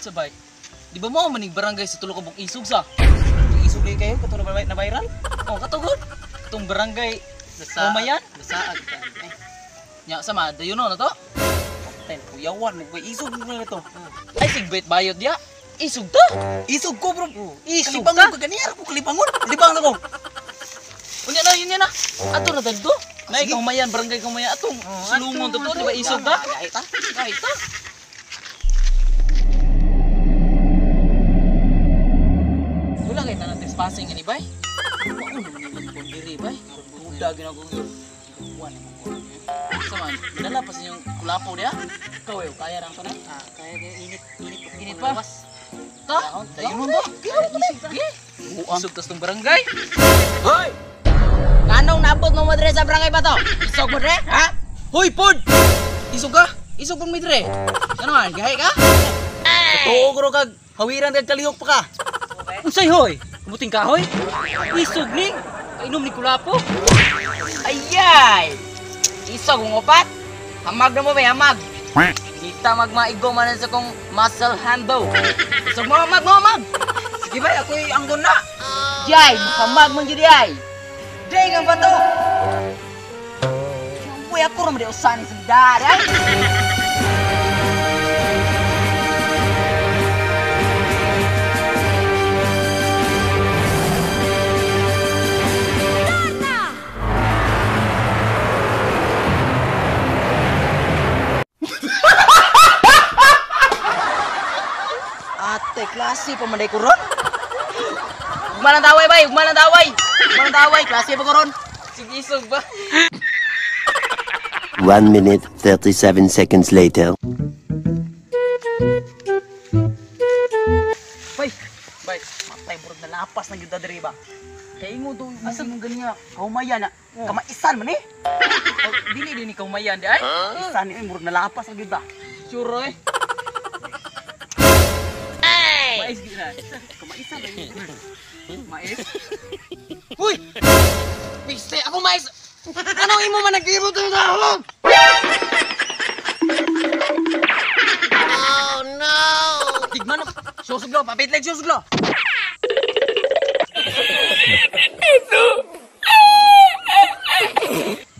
sabay. Di ba mo maning barangay sa tulo ka bong isog sa? Isog lagi kayo katong na viral? Oh, katugod. Katong barangay sa Kumayan, Nasaan ka? nya sama dayon na to. Ten kuyawan mo isog mo na to. Ay sigbet bayot dia. Isog ta. Isog ko bro. Isog ka ganyan ko kalipangon. Libang na ko. Unya na. Ato na dagdo. Nay Kumayan barangay Kumayan atong sulungon to di ba isog ta? Kahit ta. Wala kay tanan trespassing ani bay. Ako naman yung diri bay. Buda ginagong yun. Kuwan mo ko. Sama, dala pa sa yung kulapo dia. Ikaw eh, kaya rang pa na? Kaya init Pa? Ta? Dayon mo ba? Isog tas tong barangay. Hoy! Kanong nabot mo dre sa barangay ba to? Isog mo dre? Ha? Hoy, pod! Isog ka? Isog pang midre. Ano nga, gahay ka? Totoo ko kag hawiran kag kalihok pa ka. Unsay hoy? Kumuting kahoy? Isog ning. Kainom ni kulapo. Ayay! Isog mo pat? Hamag na mo ba, hamag? Kita magmaigo man sa kong muscle handle. Isog mo, hamag! Sige ba, ako'y anggon na. Jay, hamag mong judi ay. Jay, kang bato. Uy, ako naman di usahan sa daray. Ate, klase pa manday ko ron. Ugmalang daway, bay! Ugmalang daway! Klase pa ko ron. Sige, isog ba? 1 minute 37 seconds later. Bay! Matay, burog na lapas ng yuda diri ba? Kaya ingo doon, asa mong ganyan, kaumayan na. Kamaisan man eh. Dili din ikaw mayan di ay? Isan eh, burog na lapas ng yuda. Sure eh. Mais gina. Kamaisan ba yun? Mais? Uy! Piste, ako mais! Anong imo man nag-iro to yung dahon? Oh no! Tigman na! Susuglo! Papitleg susuglo!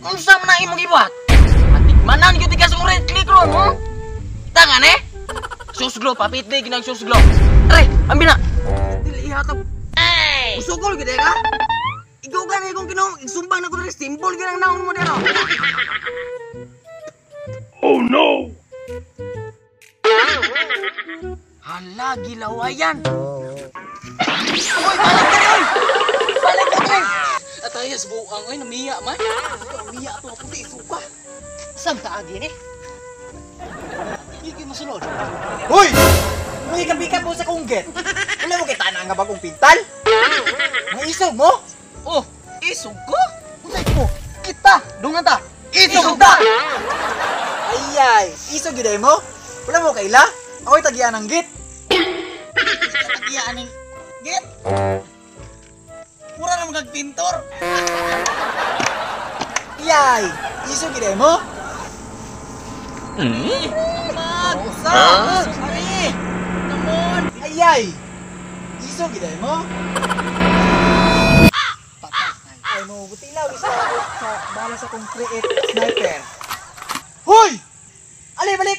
Unsa man na imong ibuhat? Tigmanan yung tigas kong red click ron, mo? Tangan eh? Susuglo! Papitleg ginang susuglo! Aray! Ambil na! Dili ihatag! Usugol gede ka? Ikaw gani kung sumbang na ko rin simple ginang naon mo dito! Oh no! Hala, gilawayan! Uy, balik ka rin! Balik ka rin! At ayos, buang, oy, namiya man. Namiya ito, puti, suka. Saan ka agin eh? Hindi masunod. Hoy! May kabikat mo sa kungget. Wala mo kita na nga bagong pintal? May isog mo? Oh, isog ko? Unsay mo? Kita! Dungan ta! Isog ta! Ayay! Isog giday mo? Wala mo kaila? Ako'y tagian ng git. Tagiyan ng git. Pura naman kagpintor. Ayay! Isog giday mo? Amag! Sorry! Namon! Ayay! Isog giday mo? Ay mo, butilaw isa sa bala sa kong create sniper. Hoy! Ali, balik!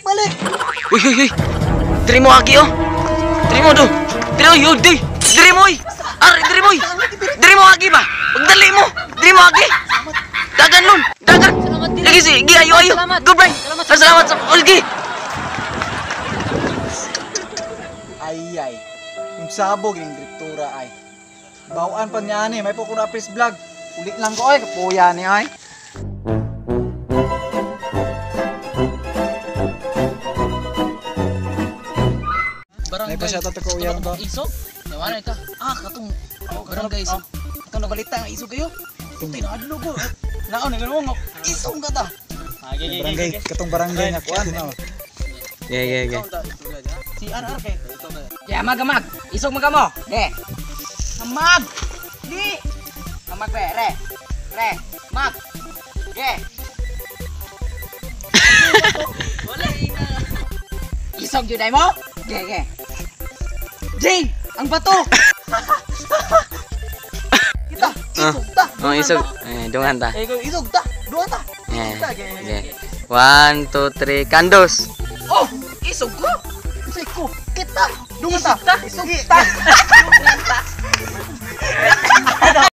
Uy! Diri mo agi, oh! Diri mo, do! Diri mo, di! Diri mo, Ari, diri mo, Diri mo agi ba? Pagdali mo! Diri mo agi! Dagan nun! Dagan! Lagi si, gi, ayo! Goodbye! Salamat sa ulgi! Ayay! Yung sabog yung direktura ay. Bawaan pa niya ni, may pukurapis vlog. Ulit lang ko ay, kapuya ni ay. May pa siya tato ko uyan ba? Isog? Nawanay ka? Katong barangay isog. Katong nabalita nga isog kayo? Tuti na adlo ko. Naon nga mo isog ka ta. Barangay, katong barangay nga kuan no. Yeah. Si RR kay. Ya, mag. Isog mag mo. De. Mag. Di. Mag re. Mag. De. Wala ina. Isog juday mo? Okay. Jay, ang bato. Kita, isog ta. Oh, isog. Dungan ta. Isog ta. Duha ta. Okay. 1, 2, 3, kandos. Oh, isog ko. Isog ko. Kita. Dungan ta. Isog ta.